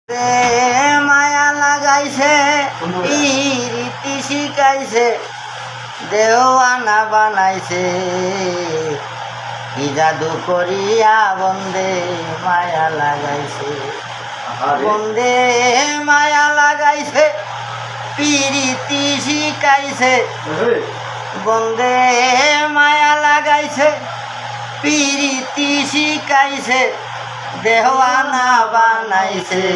মায়া লাগাইছে রীতি শিখাইছে দেওয়ানা বানাইছে কি জাদু করিয়া বন্দে মায়া লাগাইছে বন্দে মায়া লাগাইছে প্রীতি শিখাইছে বন্দে মায়া লাগাইছে প্রীতি শিখাইছে দেওয়ানা বানাইছে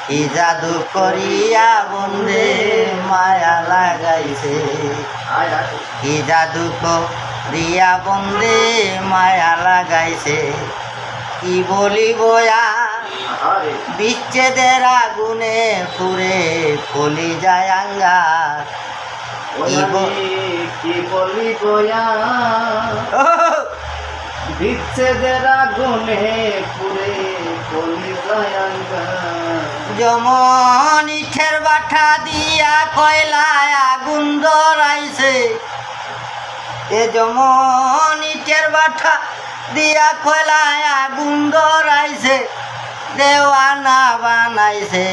কি জাদু করিয়া বন্দে মায়া লাগাইছে কি জাদু করিয়া বন্দে মায়া লাগাইছে কি বলিব বিচ্ছেদের আগুনে পুরে ফলি যায় আঙ্গার কি বলিব বিচ্ছেদের আগুনে পুরে ফলি যায় আঙ্গার যেমন ইটের বাঠা দিয়া কয়লায় আগুন ধরাইছে যেমন ইটের বাঠা দিয়া কয়লায় আগুন ধরাইছে দেওয়ানা বানাইছে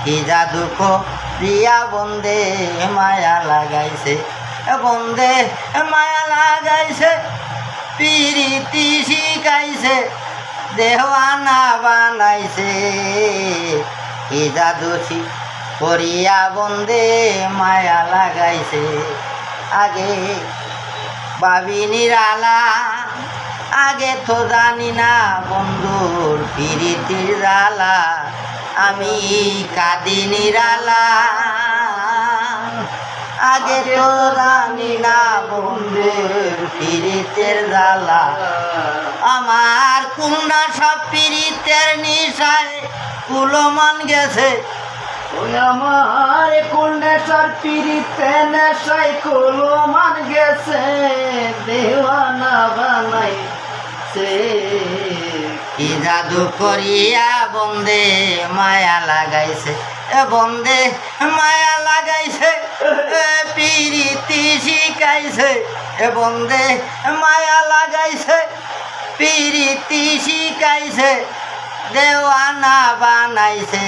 কি জাদু করিয়া বন্দে মায়া লাগাইছে বন্দে মায়া লাগাইছে প্রীতি শিখাইছে দেওয়ানা বানাইছে কি জাদু করিয়া বন্দে মায়া লাগাইছে আগে ভাবি নিরালা আগে তো জানি না বন্ধুর প্রীতির জ্বালা আমি কাঁদি নিরালা আগে তো জানি না বন্ধুর প্রীতির জ্বালা আমার কুন্ডা সব প্রীতের নিশায় কুলমান গেছে ওই আমার কুণ্ডেশ্বর প্রীতে নেশায় কুলমান গেছে দেওয়ানা বানাইছে কি জাদু করিয়া বন্দে মায়া লাগাইছে বন্দে মায়া লাগাইছে প্রীতি শিখাইছে বন্দে মায়া লাগাইছে প্রীতি শিখাইছে দেওয়ানা বানাইছে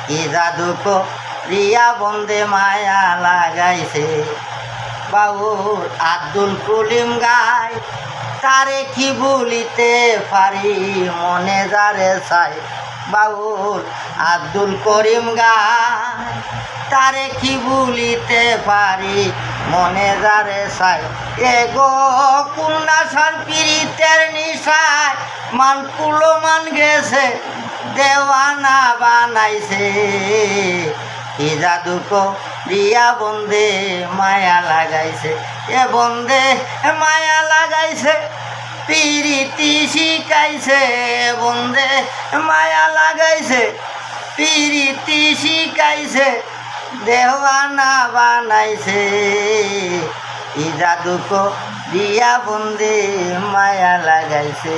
কি জাদু করিয়া বন্দে মায়া লাগাইছে বাউল আব্দুল কলিম গায় তারে কি ভুলিতে পারি মনে যারে চাই বাউল আব্দুল করিম গায় তারে কি ভুলিতে পারি মনে যারে চাই এগো কুন্ডাসার প্রীতের নিশায় মান কুলমান গেছে দেওয়ানা বানাইছে কি জাদু করিয়া বন্দে মায়া লাগাইছে বন্দে মায়া লাগাইছে প্রীতি শিখাইছে বন্দে মায়া লাগাইছে প্রীতি শিখাইছে দেওয়ানা বানাইছে কি জাদু করিয়া বন্দে মায়া লাগাইছে।